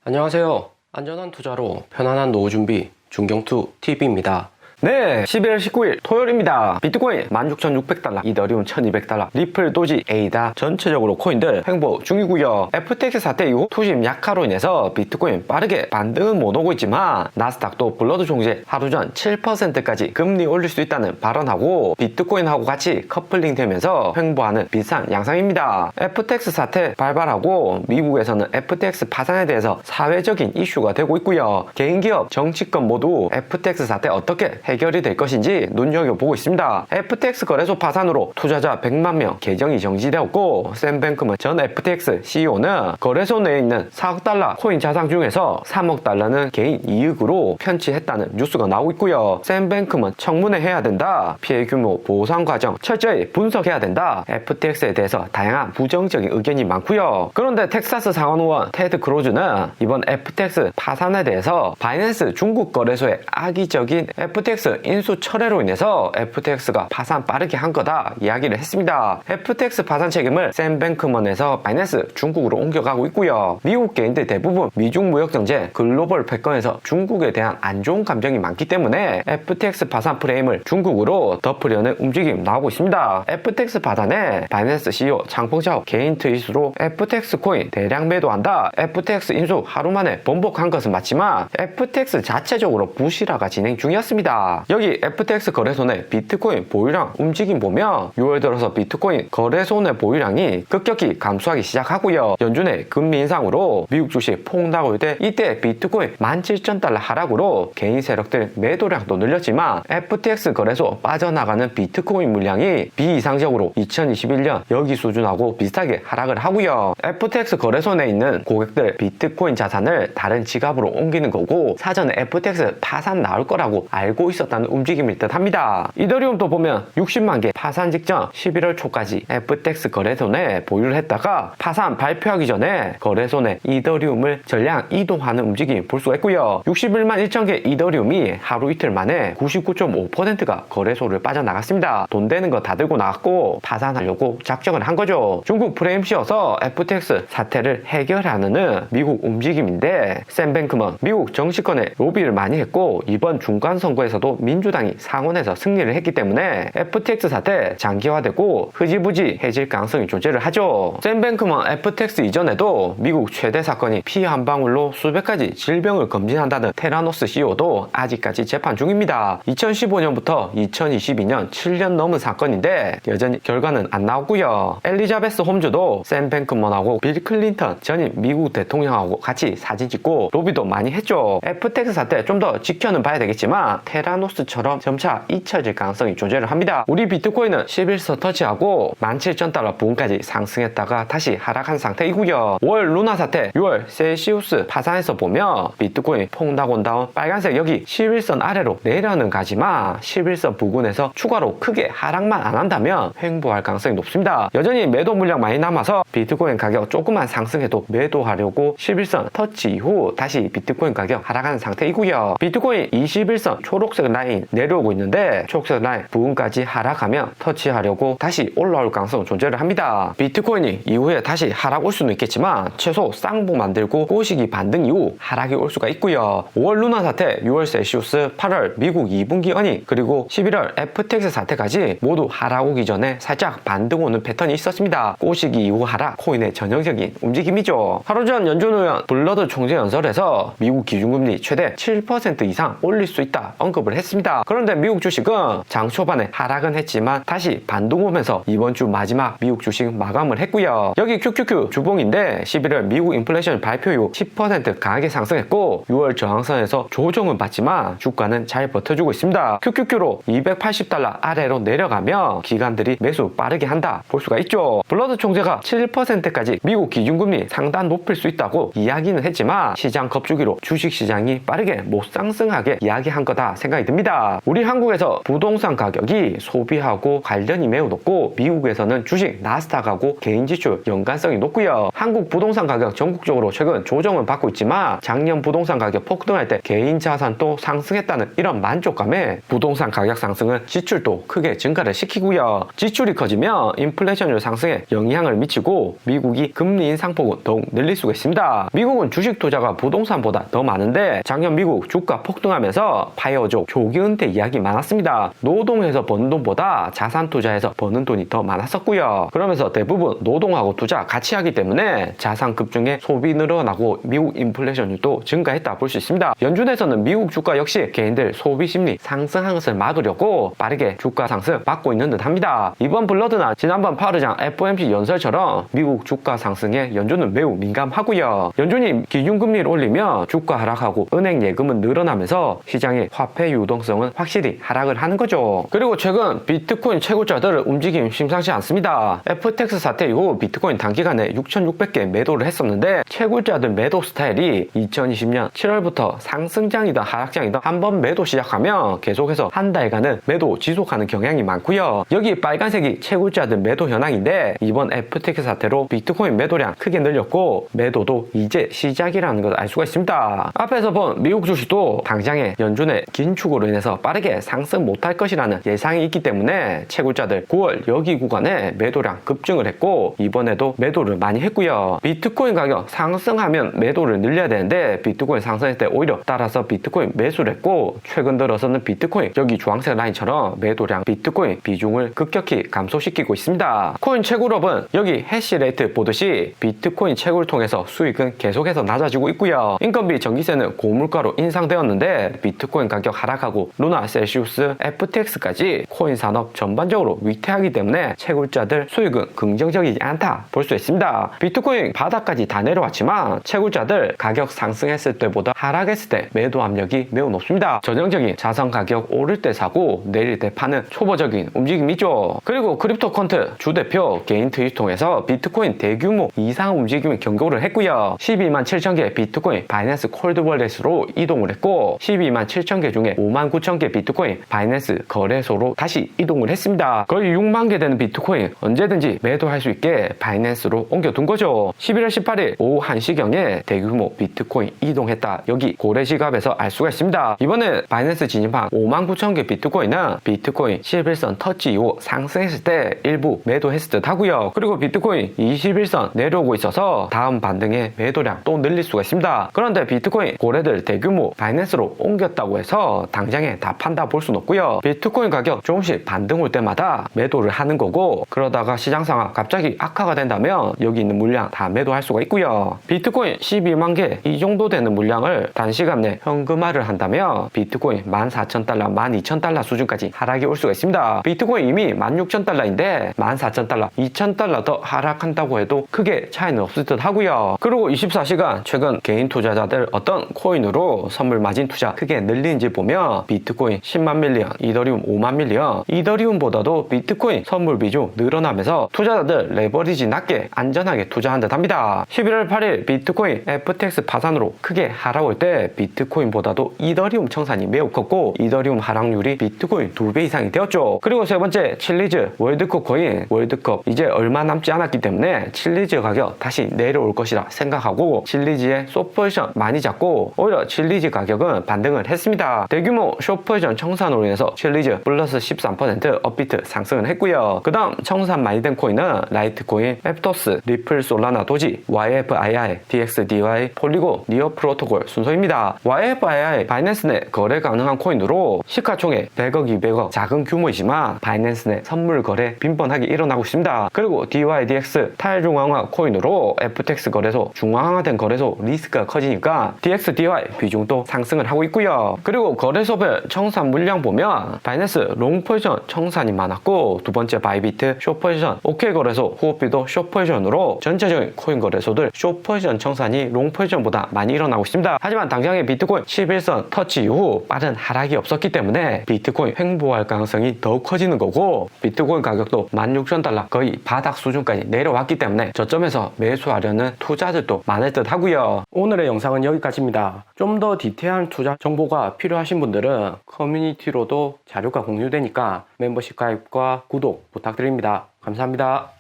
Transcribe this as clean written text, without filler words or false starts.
안녕하세요. 안전한 투자로 편안한 노후 준비 중경투 TV입니다. 네, 11월 19일 토요일입니다. 비트코인 16,600달러, 이더리움 1,200달러, 리플, 도지, 에이다 전체적으로 코인들 횡보 중이고요. FTX 사태 이후 투심 약화로 인해서 비트코인 빠르게 반등은 못 오고 있지만 나스닥도 블러드 총재 하루 전 7%까지 금리 올릴 수 있다는 발언하고 비트코인하고 같이 커플링 되면서 횡보하는 비슷한 양상입니다. FTX 사태 발발하고 미국에서는 FTX 파산에 대해서 사회적인 이슈가 되고 있고요. 개인기업, 정치권 모두 FTX 사태 어떻게 해결이 될 것인지 눈여겨보고 있습니다. FTX 거래소 파산으로 투자자 100만 명 계정이 정지되었고 샘 뱅크먼 전 FTX CEO는 거래소 내에 있는 4억 달러 코인 자산 중에서 3억 달러는 개인 이익으로 편취했다는 뉴스가 나오고 있고요. 샘 뱅크먼 청문회 해야 된다. 피해 규모 보상 과정 철저히 분석해야 된다. FTX에 대해서 다양한 부정적인 의견이 많고요. 그런데 텍사스 상원의원 테드 크로즈는 이번 FTX 파산에 대해서 바이낸스 중국 거래소의 악의적인 FTX 인수 철회로 인해서 FTX가 파산 빠르게 한 거다 이야기를 했습니다. FTX 파산 책임을 샘 뱅크먼에서 바이낸스 중국으로 옮겨가고 있고요. 미국 개인들 대부분 미중 무역 정제 글로벌 패권에서 중국에 대한 안 좋은 감정이 많기 때문에 FTX 파산 프레임을 중국으로 덮으려는 움직임 나오고 있습니다. FTX 파산에 바이낸스 CEO 장펑샤오 개인 트윗으로 FTX 코인 대량 매도한다. FTX 인수 하루 만에 번복한 것은 맞지만 FTX 자체적으로 부실화가 진행 중이었습니다. 여기 FTX 거래소 내 비트코인 보유량 움직임 보면 6월 들어서 비트코인 거래소 내 보유량이 급격히 감소하기 시작하고요. 연준의 금리 인상으로 미국 주식 폭락올 때 이때 비트코인 17,000달러 하락으로 개인 세력들 매도량도 늘렸지만 FTX 거래소 빠져나가는 비트코인 물량이 비이상적으로 2021년 여기 수준하고 비슷하게 하락을 하고요. FTX 거래소 내에 있는 고객들 비트코인 자산을 다른 지갑으로 옮기는 거고 사전에 FTX 파산 나올 거라고 알고 있었다는 움직임일 듯 합니다. 이더리움도 보면 60만 개 파산 직전 11월 초까지 FTX 거래소 내 보유를 했다가 파산 발표하기 전에 거래소 내 이더리움을 전량 이동하는 움직임 볼 수가 있고요. 61만 1천 개 이더리움이 하루 이틀 만에 99.5%가 거래소를 빠져나갔습니다. 돈 되는 거 다 들고 나갔고 파산하려고 작정을 한 거죠. 중국 프레임 씌워서 FTX 사태를 해결하는 미국 움직임인데 샘 뱅크먼 미국 정치권에 로비를 많이 했고 이번 중간 선거에서도 민주당이 상원에서 승리를 했기 때문에 FTX 사태 장기화되고 흐지부지 해질 가능성이 존재를 하죠. 샘 뱅크먼 FTX 이전에도 미국 최대 사건이 피 한 방울로 수백 가지 질병을 검진한다는 테라노스 CEO도 아직까지 재판 중입니다. 2015년부터 2022년 7년 넘은 사건인데 여전히 결과는 안 나오고요. 엘리자베스 홈즈도 샘 뱅크먼하고 빌 클린턴 전임 미국 대통령하고 같이 사진 찍고 로비도 많이 했죠. FTX 사태 좀 더 지켜는 봐야 되겠지만 테라노스처럼 점차 잊혀질 가능성이 존재를 합니다. 우리 비트코인은 11서 터치하고 17,000달러 부근까지 상승했다가 다시 하락한 상태이고요. 5월 루나 사태, 6월 셀시우스 파산에서 보면 비트코인 폭락 온 다음 빨간색 여기 11선 아래로 내려는 가지만 11선 부근에서 추가로 크게 하락만 안 한다면 횡보할 가능성이 높습니다. 여전히 매도 물량 많이 남아서 비트코인 가격 조금만 상승해도 매도하려고 11선 터치 이후 다시 비트코인 가격 하락하는 상태이고요. 비트코인 21선 초록색 라인 내려오고 있는데 초록색 라인 부근까지 하락하면 터치하려고 다시 올라올 가능성은 존재를 합니다. 비트코인이 이후에 다시 하락 올 수는 있겠지만 최소 쌍봉 만들고 꼬시기 반등 이후 하락이 올 수가 있고요. 5월 루나 사태, 6월 셀시우스, 8월 미국 2분기 어닝 그리고 11월 FTX 사태까지 모두 하락 오기 전에 살짝 반등 오는 패턴이 있었습니다. 꼬시기 이후 하락 코인의 전형적인 움직임이죠. 하루 전 연준 의원 블러드 총재 연설에서 미국 기준금리 최대 7% 이상 올릴 수 있다 언급을 했습니다. 그런데 미국 주식은 장 초반에 하락은 했지만 다시 반등 오면서 이번 주 마지막 미국 주식 마감을 했고요. 여기 QQQ 주봉인데 11월 미국 인플레이션 발표 이후 10% 강하게 상승했고 6월 저항선에서 조정은 받지만 주가는 잘 버텨주고 있습니다. QQQ로 280달러 아래로 내려가면 기관들이 매수 빠르게 한다 볼 수가 있죠. 블러드 총재가 7%까지 미국 기준금리 상단 높일 수 있다고 이야기는 했지만 시장 겁주기로 주식시장이 빠르게 못 상승하게 이야기한 거다 생각이 생각이 듭니다. 우리 한국에서 부동산 가격이 소비하고 관련이 매우 높고 미국에서는 주식 나스닥하고 개인 지출 연관성이 높고요. 한국 부동산 가격 전국적으로 최근 조정을 받고 있지만 작년 부동산 가격 폭등할 때 개인 자산도 상승했다는 이런 만족감에 부동산 가격 상승은 지출도 크게 증가를 시키고요. 지출이 커지면 인플레이션율 상승에 영향을 미치고 미국이 금리 인상폭은 더욱 늘릴 수가 있습니다. 미국은 주식 투자가 부동산보다 더 많은데 작년 미국 주가 폭등하면서 파이어족 조기 은퇴 이야기 많았습니다. 노동해서 버는 돈보다 자산 투자해서 버는 돈이 더 많았었고요. 그러면서 대부분 노동하고 투자 같이 하기 때문에 자산 급증에 소비 늘어나고 미국 인플레이션율도 증가했다 볼 수 있습니다. 연준에서는 미국 주가 역시 개인들 소비 심리 상승한 것을 막으려고 빠르게 주가 상승 막고 있는 듯 합니다. 이번 블러드나 지난번 파월의장 FOMC 연설처럼 미국 주가 상승에 연준은 매우 민감하고요. 연준이 기준금리를 올리며 주가 하락하고 은행 예금은 늘어나면서 시장의 화폐 유동성은 확실히 하락을 하는 거죠. 그리고 최근 비트코인 채굴자들 움직임 심상치 않습니다. FTX 사태 이후 비트코인 단기간에 6,600개 매도를 했었는데 채굴자들 매도 스타일이 2020년 7월부터 상승장이든 하락장이든 한번 매도 시작하면 계속해서 한 달간은 매도 지속하는 경향이 많고요. 여기 빨간색이 채굴자들 매도 현황인데 이번 FTX 사태로 비트코인 매도량 크게 늘렸고 매도도 이제 시작이라는 걸 알 수가 있습니다. 앞에서 본 미국 주식도 당장에 연준의 긴축으로 인해서 빠르게 상승 못할 것이라는 예상이 있기 때문에 채굴자들 9월 여기 구간에 매도량 급증을 했고 이번에도 매도를 많이 했고요. 비트코인 가격 상승하면 매도를 늘려야 되는데 비트코인 상승할 때 오히려 따라서 비트코인 매수를 했고 최근 들어서는 비트코인 여기 주황색 라인처럼 매도량 비트코인 비중을 급격히 감소시키고 있습니다. 코인 채굴업은 여기 해시레이트 보듯이 비트코인 채굴을 통해서 수익은 계속해서 낮아지고 있고요. 인건비 전기세는 고물가로 인상되었는데 비트코인 가격 하락하고 루나, 셀시우스, FTX까지 코인 산업 전반적으로 위태하기 때문에 채굴자들 수익은 긍정적이지 않다 볼 수 있습니다. 비트코인 바닥까지 다 내려왔지만 채굴자들 가격 상승했을 때보다 하락했을 때 매도 압력이 매우 높습니다. 전형적인 자산 가격 오를 때 사고 내릴 때 파는 초보적인 움직임이죠. 그리고 크립토 퀀트 주대표 개인 트윗 통해서 비트코인 대규모 이상 움직임을 경고를 했고요. 12만 7천 개 비트코인 바이낸스 콜드월렛으로 이동을 했고 12만 7천 개 중에 5만 9천 개 비트코인 바이낸스 거래소로 다시 이동을 했습니다. 거의 6만 개 되는 비트코인 언제든지 매도할 수 있게 바이낸스로 옮겨둔 거죠. 11월 18일 오후 1시경에 대규모 비트코인 이동했다. 여기 고래지갑에서 알 수가 있습니다. 이번에 바이낸스 진입한 5만 9천 개 비트코인은 비트코인 11선 터치 이후 상승했을 때 일부 매도했을 듯 하고요. 그리고 비트코인 21선 내려오고 있어서 다음 반등에 매도량 또 늘릴 수가 있습니다. 그런데 비트코인 고래들 대규모 바이낸스로 옮겼다고 해서 당장에 다 판다 볼 수는 없고요. 비트코인 가격 조금씩 반등 올 때마다 매도를 하는 거고 그러다가 시장 상황 갑자기 악화가 된다면 여기 있는 물량 다 매도할 수가 있고요. 비트코인 12만 개 이 정도 되는 물량을 단시간 내 현금화를 한다면 비트코인 14,000달러, 12,000달러 수준까지 하락이 올 수가 있습니다. 비트코인 이미 16,000달러인데 14,000달러, 2,000달러 더 하락한다고 해도 크게 차이는 없을 듯 하고요. 그리고 24시간 최근 개인 투자자들 어떤 코인으로 선물 마진 투자 크게 늘리는지 보면 비트코인 10만 밀리언, 이더리움 5만 밀리언, 이더리움보다도 비트코인 선물 비중 늘어나면서 투자자들 레버리지 낮게 안전하게 투자한 듯 합니다. 11월 8일 비트코인 FTX 파산으로 크게 하락올 때 비트코인보다도 이더리움 청산이 매우 컸고 이더리움 하락률이 비트코인 2배 이상이 되었죠. 그리고 세 번째 칠리즈 월드컵 코인 월드컵 이제 얼마 남지 않았기 때문에 칠리즈 가격 다시 내려올 것이라 생각하고 칠리즈의 숏포지션 많이 잡고 오히려 칠리즈 가격은 반등을 했습니다. 대규모 숏포지션 청산으로 인해서 칠리즈 플러스 13% 업비트 상승을 했고요. 그 다음 청산 많이 된 코인은 라이트코인, 앱토스, 리플, 솔라나, 도지, YFII, DXDY, 폴리곤, 니어 프로토콜 순서입니다. YFII 바이낸스 내 거래 가능한 코인으로 시가총액 100억, 200억 작은 규모이지만 바이낸스 내 선물 거래 빈번하게 일어나고 있습니다. 그리고 DYDX 탈중앙화 코인으로 FTX 거래소 중앙화된 거래소 리스크가 커지니까 DXDY 비중도 상승을 하고 있고요. 그리고 거래소별 청산 물량 보면 바이낸스 롱 포지션 청산이 많았고 두 번째 바이비트 숏 포지션, OK 거래소 후업비도 숏 포지션으로 전체적인 코인 거래소들 숏 포지션 청산이 롱 포지션보다 많이 일어나고 있습니다. 하지만 당장의 비트코인 11선 터치 이후 빠른 하락이 없었기 때문에 비트코인 횡보할 가능성이 더욱 커지는 거고 비트코인 가격도 16,000달러 거의 바닥 수준까지 내려왔기 때문에 저점에서 매수하려는 투자들도 많을 듯 하고요. 오늘의 영상은 여기까지입니다. 좀 더 디테일한 투자 정보가 필요하신 분들 분들은 커뮤니티로도 자료가 공유되니까 멤버십 가입과 구독 부탁드립니다. 감사합니다.